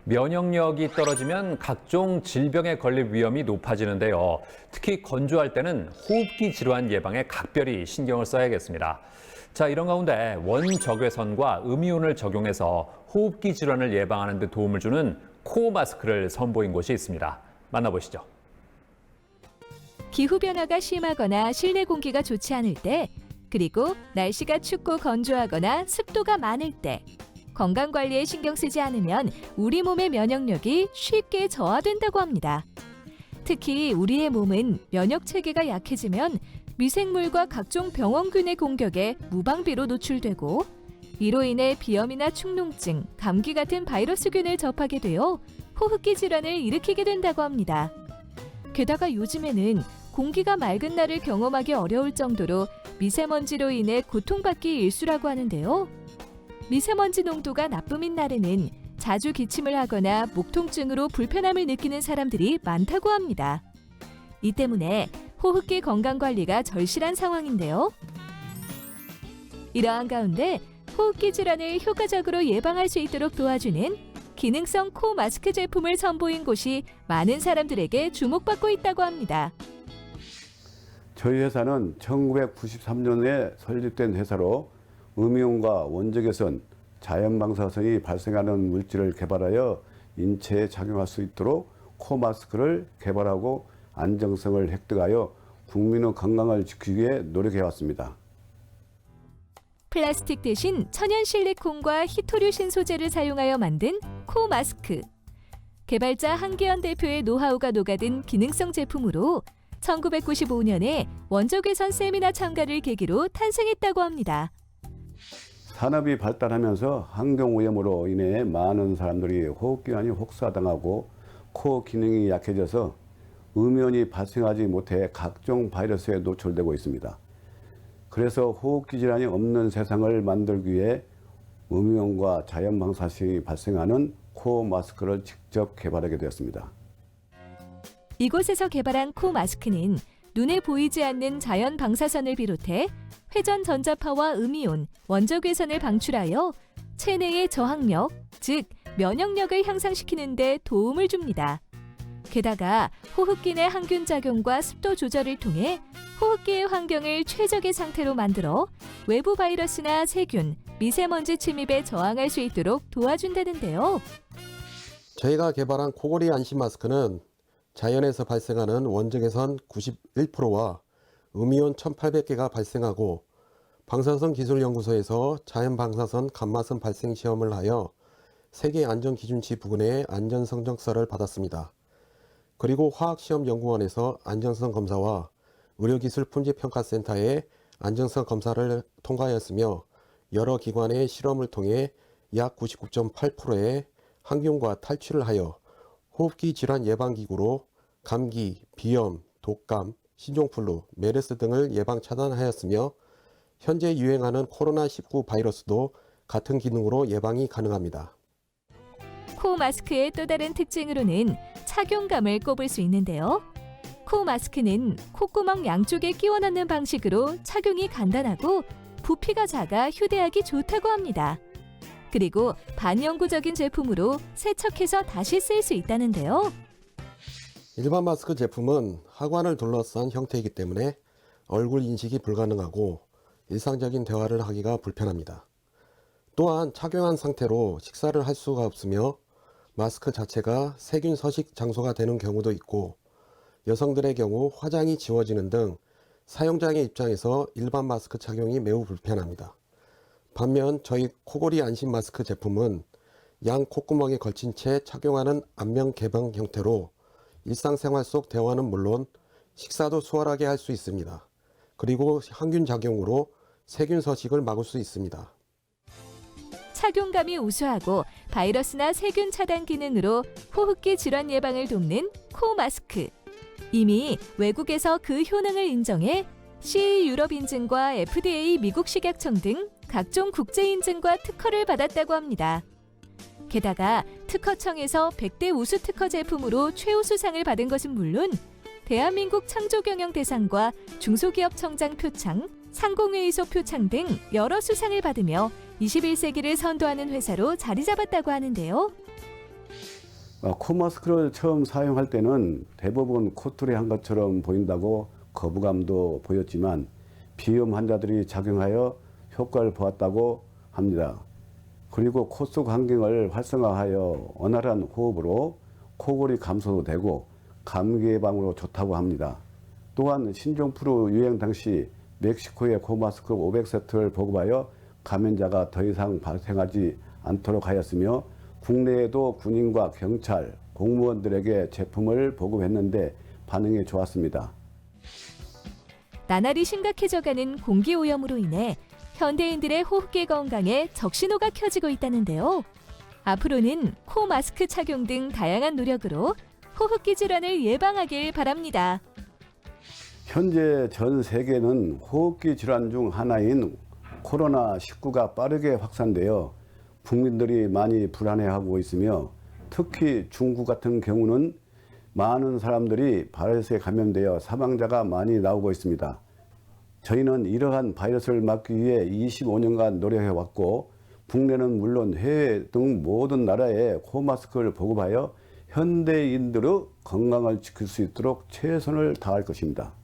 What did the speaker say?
면역력이 떨어지면 각종 질병에 걸릴 위험이 높아지는데요. 특히 건조할 때는 호흡기 질환 예방에 각별히 신경을 써야겠습니다. 자, 이런 가운데 원적외선과 음이온을 적용해서 호흡기 질환을 예방하는 데 도움을 주는 코 마스크를 선보인 곳이 있습니다. 만나보시죠. 기후변화가 심하거나 실내 공기가 좋지 않을 때, 그리고 날씨가 춥고 건조하거나 습도가 많을 때, 건강관리에 신경 쓰지 않으면 우리 몸의 면역력이 쉽게 저하된다고 합니다. 특히 우리의 몸은 면역체계가 약해지면 미생물과 각종 병원균의 공격에 무방비로 노출되고, 이로 인해 비염이나 축농증, 감기 같은 바이러스균을 접하게 되어 호흡기 질환을 일으키게 된다고 합니다. 게다가 요즘에는 공기가 맑은 날을 경험하기 어려울 정도로 미세먼지로 인해 고통받기 일쑤라고 하는데요. 미세먼지 농도가 나쁨인 날에는 자주 기침을 하거나 목 통증으로 불편함을 느끼는 사람들이 많다고 합니다. 이 때문에 호흡기 건강관리가 절실한 상황인데요. 이러한 가운데 호흡기 질환을 효과적으로 예방할 수 있도록 도와주는 기능성 코 마스크 제품을 선보인 곳이 많은 사람들에게 주목받고 있다고 합니다. 저희 회사는 1993년에 설립된 회사로 음이온과 원적외선, 자연방사선이 발생하는 물질을 개발하여 인체에 착용할 수 있도록 코 마스크를 개발하고 안정성을 획득하여 국민의 건강을 지키기 위해 노력해왔습니다. 플라스틱 대신 천연 실리콘과 히토류신 소재를 사용하여 만든 코 마스크. 개발자 한기현 대표의 노하우가 녹아든 기능성 제품으로 1995년에 원적외선 세미나 참가를 계기로 탄생했다고 합니다. 산업이 발달하면서 환경오염으로 인해 많은 사람들이 호흡기관이 혹사당하고 코 기능이 약해져서 음이온이 발생하지 못해 각종 바이러스에 노출되고 있습니다. 그래서 호흡기 질환이 없는 세상을 만들기 위해 음이온과 자연방사선이 발생하는 코 마스크를 직접 개발하게 되었습니다. 이곳에서 개발한 코 마스크는 눈에 보이지 않는 자연 방사선을 비롯해 회전 전자파와 음이온, 원적외선을 방출하여 체내의 저항력, 즉 면역력을 향상시키는 데 도움을 줍니다. 게다가 호흡기 내 항균 작용과 습도 조절을 통해 호흡기의 환경을 최적의 상태로 만들어 외부 바이러스나 세균, 미세먼지 침입에 저항할 수 있도록 도와준다는데요. 저희가 개발한 코골이 안심 마스크는 자연에서 발생하는 원적외선 91%와 음이온 1800개가 발생하고 방사선 기술연구소에서 자연방사선 감마선 발생 시험을 하여 세계안전기준치 부근의 안전성적서를 받았습니다. 그리고 화학시험연구원에서 안전성 검사와 의료기술품질평가센터의 안전성 검사를 통과하였으며 여러 기관의 실험을 통해 약 99.8%의 항균과 탈취를 하여 호흡기 질환 예방기구로 감기, 비염, 독감, 신종플루, 메르스 등을 예방 차단하였으며 현재 유행하는 코로나19 바이러스도 같은 기능으로 예방이 가능합니다. 코 마스크의 또 다른 특징으로는 착용감을 꼽을 수 있는데요. 코 마스크는 콧구멍 양쪽에 끼워 넣는 방식으로 착용이 간단하고 부피가 작아 휴대하기 좋다고 합니다. 그리고 반영구적인 제품으로 세척해서 다시 쓸 수 있다는데요. 일반 마스크 제품은 하관을 둘러싼 형태이기 때문에 얼굴 인식이 불가능하고 일상적인 대화를 하기가 불편합니다. 또한 착용한 상태로 식사를 할 수가 없으며 마스크 자체가 세균 서식 장소가 되는 경우도 있고 여성들의 경우 화장이 지워지는 등 사용자의 입장에서 일반 마스크 착용이 매우 불편합니다. 반면 저희 코골이 안심 마스크 제품은 양 콧구멍에 걸친 채 착용하는 안면 개방 형태로 일상생활 속 대화는 물론 식사도 수월하게 할 수 있습니다. 그리고 항균 작용으로 세균 서식을 막을 수 있습니다. 착용감이 우수하고 바이러스나 세균 차단 기능으로 호흡기 질환 예방을 돕는 코 마스크. 이미 외국에서 그 효능을 인정해 CE 유럽 인증과 FDA 미국 식약청 등 각종 국제 인증과 특허를 받았다고 합니다. 게다가 특허청에서 100대 우수 특허 제품으로 최우수상을 받은 것은 물론 대한민국 창조경영 대상과 중소기업 청장 표창, 상공회의소 표창 등 여러 수상을 받으며 21세기를 선도하는 회사로 자리 잡았다고 하는데요. 코 마스크를 처음 사용할 때는 대부분 코털이 한 것처럼 보인다고 거부감도 보였지만 비염 환자들이 착용하여 효과를 보았다고 합니다. 그리고 코 속 환경을 활성화하여 원활한 호흡으로 코골이 감소도 되고 감기 예방으로 좋다고 합니다. 또한 신종플루 유행 당시 멕시코의 코 마스크 500세트를 보급하여 감염자가 더 이상 발생하지 않도록 하였으며 국내에도 군인과 경찰, 공무원들에게 제품을 보급했는데 반응이 좋았습니다. 나날이 심각해져가는 공기오염으로 인해 현대인들의 호흡기 건강에 적신호가 켜지고 있다는데요. 앞으로는 코 마스크 착용 등 다양한 노력으로 호흡기 질환을 예방하길 바랍니다. 현재 전 세계는 호흡기 질환 중 하나인 코로나19가 빠르게 확산되어 국민들이 많이 불안해하고 있으며 특히 중국 같은 경우는 많은 사람들이 바이러스에 감염되어 사망자가 많이 나오고 있습니다. 저희는 이러한 바이러스를 막기 위해 25년간 노력해왔고 국내는 물론 해외 등 모든 나라에 코 마스크를 보급하여 현대인들의 건강을 지킬 수 있도록 최선을 다할 것입니다.